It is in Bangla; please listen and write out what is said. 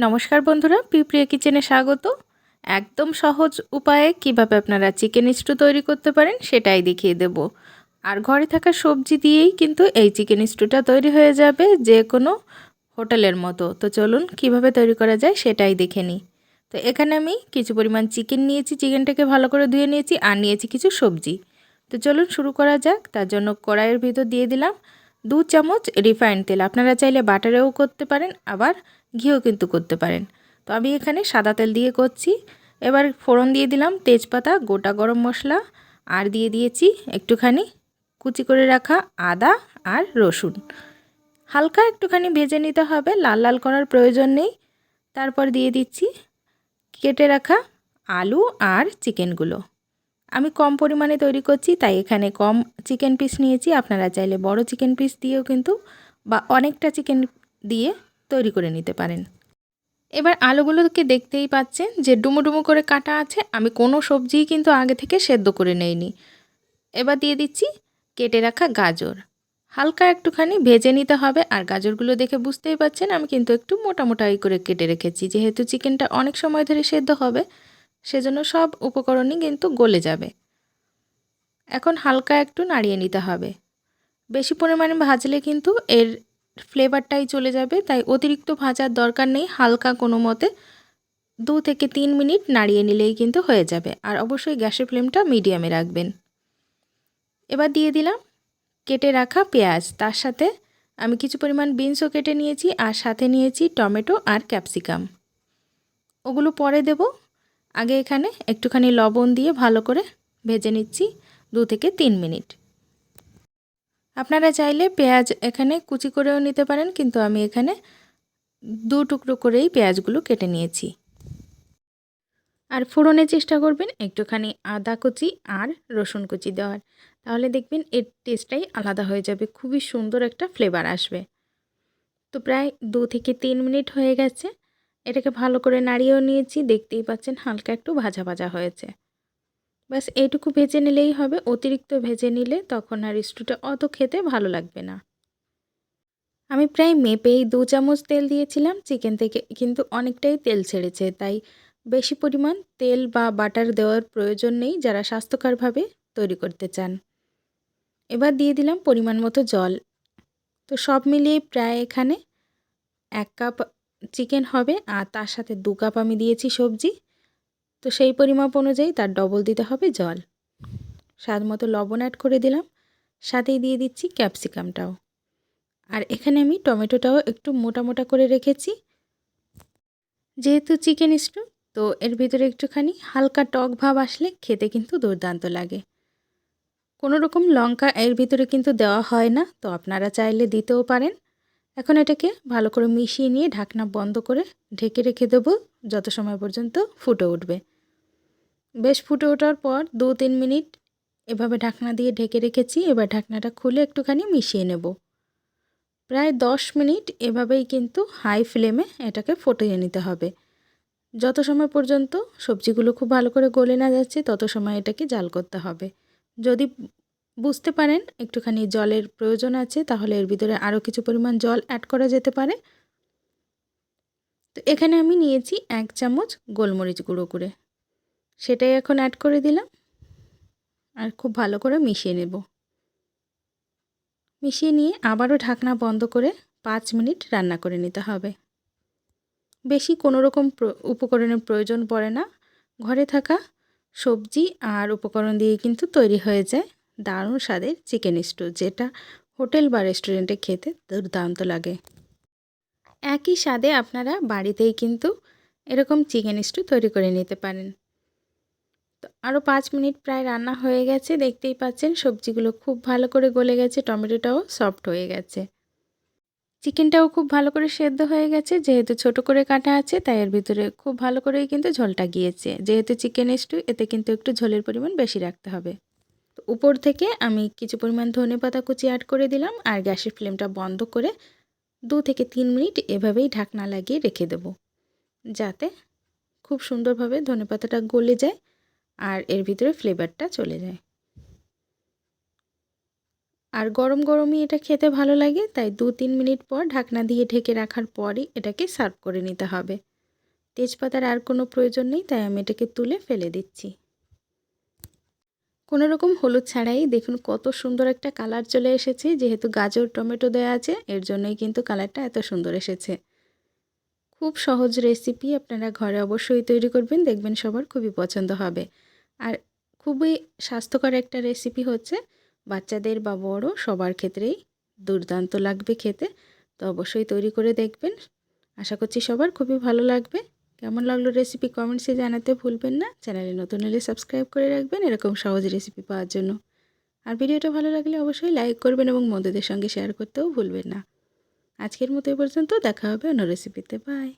নমস্কার বন্ধুরা, পিপ্রিয়া কিচেনে স্বাগত। একদম সহজ উপায়ে কিভাবে আপনারা চিকেন স্টু তৈরি করতে পারেন সেটাই দেখিয়ে দেব। আর ঘরে থাকা সবজি দিয়েই কিন্তু এই চিকেন স্টুটা তৈরি হয়ে যাবে যে কোনো হোটেলের মতো। তো চলুন কিভাবে তৈরি করা যায় সেটাই দেখে নিই। তো এখানে আমি কিছু পরিমাণ চিকেন নিয়েছি, চিকেনটাকে ভালো করে ধুয়ে নিয়েছি, আর নিয়েছি কিছু সবজি। তো চলুন শুরু করা যাক। তার জন্য কড়াইয়ের ভিতর দিয়ে দিলাম 2 চামচ রিফাইন্ড তেল। আপনারা চাইলে বাটারেও করতে পারেন, আবার ঘিও কিন্তু করতে পারেন। তো আমি এখানে সাদা তেল দিয়ে করছি। এবার ফোড়ন দিয়ে দিলাম তেজপাতা, গোটা গরম মশলা, আর দিয়ে দিয়েছি একটুখানি কুচি করে রাখা আদা আর রসুন। হালকা একটুখানি ভেজে নিতে হবে, লাল লাল করার প্রয়োজন নেই। তারপর দিয়ে দিচ্ছি কেটে রাখা আলু আর চিকেনগুলো। আমি কম পরিমাণে তৈরি করছি, তাই এখানে কম চিকেন পিস নিয়েছি। আপনারা চাইলে বড় চিকেন পিস দিয়েও কিন্তু বা অনেকটা চিকেন দিয়ে তৈরি করে নিতে পারেন। এবার আলুগুলোকে দেখতেই পাচ্ছেন যে ডুমো ডুমো করে কাটা আছে। আমি কোনো সবজিই কিন্তু আগে থেকে সেদ্ধ করে নেইনি। এবার দিয়ে দিচ্ছি কেটে রাখা গাজর। হালকা একটুখানি ভেজে নিতে হবে। আর গাজরগুলো দেখে বুঝতেই পাচ্ছেন আমি কিন্তু একটু মোটা মোটাই করে কেটে রেখেছি, যেহেতু চিকেনটা অনেক সময় ধরে সেদ্ধ হবে, সেজন্য সব উপকরণই কিন্তু গলে যাবে। এখন হালকা একটু নাড়িয়ে নিতে হবে। বেশি পরিমাণে ভাজলে কিন্তু এর ফ্লেভারটাই চলে যাবে, তাই অতিরিক্ত ভাজার দরকার নেই। হালকা কোনো মতে 2 থেকে 3 মিনিট নাড়িয়ে নিলেই কিন্তু হয়ে যাবে। আর অবশ্যই গ্যাসের ফ্লেমটা মিডিয়ামে রাখবেন। এবার দিয়ে দিলাম কেটে রাখা পেঁয়াজ। তার সাথে আমি কিছু পরিমাণ বিনসও কেটে নিয়েছি, আর সাথে নিয়েছি টমেটো আর ক্যাপসিকাম। ওগুলো পরে দেব। আগে এখানে একটুখানি লবণ দিয়ে ভালো করে ভেজে নিচ্ছি 2 থেকে 3 মিনিট। আপনারা চাইলে পেঁয়াজ এখানে কুচি করেও নিতে পারেন, কিন্তু আমি এখানে 2 টুকরো করেই পেঁয়াজগুলো কেটে নিয়েছি। আর ফোড়নের চেষ্টা করবেন একটুখানি আদা কুচি আর রসুন কুচি দেওয়ার, তাহলে দেখবেন এর টেস্টটাই আলাদা হয়ে যাবে, খুবই সুন্দর একটা ফ্লেভার আসবে। তো প্রায় 2 থেকে 3 মিনিট হয়ে গেছে। এটাকে ভালো করে নাড়িয়েও নিয়েছি, দেখতেই পাচ্ছেন হালকা একটু ভাজা ভাজা হয়েছে। ব্যাস এইটুকু ভেজে নিলেই হবে। অতিরিক্ত ভেজে নিলে তখন আর স্টুটা অত খেতে ভালো লাগবে না। আমি প্রায় মেপেই 2 চামচ তেল দিয়েছিলাম। চিকেন থেকে কিন্তু অনেকটাই তেল ছেড়েছে, তাই বেশি পরিমাণ তেল বা বাটার দেওয়ার প্রয়োজন নেই যারা স্বাস্থ্যকরভাবে তৈরি করতে চান। এবার দিয়ে দিলাম পরিমাণ মতো জল। তো সব মিলিয়ে প্রায় এখানে 1 কাপ চিকেন হবে, আর তার সাথে 2 কাপ আমি দিয়েছি সবজি। তো সেই পরিমাপ অনুযায়ী তার ডবল দিতে হবে জল। স্বাদ মতো লবণ অ্যাড করে দিলাম, সাথেই দিয়ে দিচ্ছি ক্যাপসিকামটাও। আর এখানে আমি টমেটোটাও একটু মোটা মোটা করে রেখেছি, যেহেতু চিকেন স্টু, তো এর ভিতরে একটুখানি হালকা টক ভাব আসলে খেতে কিন্তু দুর্দান্ত লাগে। কোনো রকম লঙ্কা এর ভিতরে কিন্তু দেওয়া হয় না, তো আপনারা চাইলে দিতেও পারেন। এখন এটাকে ভালো করে মিশিয়ে নিয়ে ঢাকনা বন্ধ করে ঢেকে রেখে দেবো যত সময় পর্যন্ত ফুটে উঠবে। বেশ ফুটে ওঠার পর 2-3 মিনিট এভাবে ঢাকনা দিয়ে ঢেকে রেখেছি। এবার ঢাকনাটা খুলে একটুখানি মিশিয়ে নেব। প্রায় 10 মিনিট এভাবেই কিন্তু হাই ফ্লেমে এটাকে ফুটিয়ে নিতে হবে। যত সময় পর্যন্ত সবজিগুলো খুব ভালো করে গলে না যাচ্ছে তত সময় এটাকে জাল করতে হবে। যদি বুঝতে পারেন একটুখানি জলের প্রয়োজন আছে, তাহলে এর ভিতরে আরও কিছু পরিমাণ জল অ্যাড করা যেতে পারে। তো এখানে আমি নিয়েছি 1 চামচ গোলমরিচ গুঁড়ো করে, সেটাই এখন অ্যাড করে দিলাম। আর খুব ভালো করে মিশিয়ে নেব। মিশিয়ে নিয়ে আবারও ঢাকনা বন্ধ করে 5 মিনিট রান্না করে নিতে হবে। বেশি কোনো রকম উপকরণের প্রয়োজন পড়ে না। ঘরে থাকা সবজি আর উপকরণ দিয়ে কিন্তু তৈরি হয়ে যায় দারুণ স্বাদের চিকেন স্টু, যেটা হোটেল বা রেস্টুরেন্টে খেতে দুর্দান্ত লাগে। একই স্বাদে আপনারা বাড়িতেই কিন্তু এরকম চিকেন স্টু তৈরি করে নিতে পারেন। তো আরও 5 মিনিট প্রায় রান্না হয়ে গেছে। দেখতেই পাচ্ছেন সবজিগুলো খুব ভালো করে গলে গেছে, টমেটোটাও সফট হয়ে গেছে। চিকেনটাও খুব ভালো করে সেদ্ধ হয়ে গেছে, যেহেতু ছোট করে কাটা আছে তাই এর ভিতরে খুব ভালো করেই কিন্তু ঝোলটা গিয়েছে। যেহেতু চিকেন স্টু, এতে কিন্তু একটু ঝোলের পরিমাণ বেশি রাখতে হবে। তো উপর থেকে আমি কিছু পরিমাণ ধনেপাতা কুচি অ্যাড করে দিলাম, আর গ্যাসের ফ্লেমটা বন্ধ করে 2 থেকে 3 মিনিট এভাবেই ঢাকনা লাগিয়ে রেখে দেব, যাতে খুব সুন্দরভাবে ধনেপাতাটা গলে যায় আর এর ভিতরে ফ্লেভারটা চলে যায়। আর গরম গরমই এটা খেতে ভালো লাগে, তাই 2-3 মিনিট পর ঢাকনা দিয়ে ঢেকে রাখার পরই এটাকে সার্ভ করে নিতে হবে। তেজপাতার আর কোনো প্রয়োজন নেই, তাই আমি এটাকে তুলে ফেলে দিচ্ছি। কোনো রকম হলুদ ছাড়াই দেখুন কত সুন্দর একটা কালার চলে এসেছে। যেহেতু গাজর টমেটো দেওয়া আছে, এর জন্যই কিন্তু কালারটা এত সুন্দর এসেছে। খুব সহজ রেসিপি, আপনারা ঘরে অবশ্যই তৈরি করবেন, দেখবেন সবার খুবই পছন্দ হবে। আর খুবই স্বাস্থ্যকর একটা রেসিপি হচ্ছে, বাচ্চাদের বা বড় সবার ক্ষেত্রেই দুর্দান্ত লাগবে খেতে। তো অবশ্যই তৈরি করে দেখবেন, আশা করছি সবার খুবই ভালো লাগবে। কেমন লাগলো রেসিপি কমেন্টসে জানাতে ভুলবেন না। চ্যানেলে নতুন হলে সাবস্ক্রাইব করে রাখবেন এরকম সহজ রেসিপি পাওয়ার জন্য। আর ভিডিওটা ভালো লাগলে অবশ্যই লাইক করবেন এবং বন্ধুদের সঙ্গে শেয়ার করতেও ভুলবেন না। আজকের মতো এই পর্যন্ত, দেখা হবে অন্য রেসিপিতে। বাই।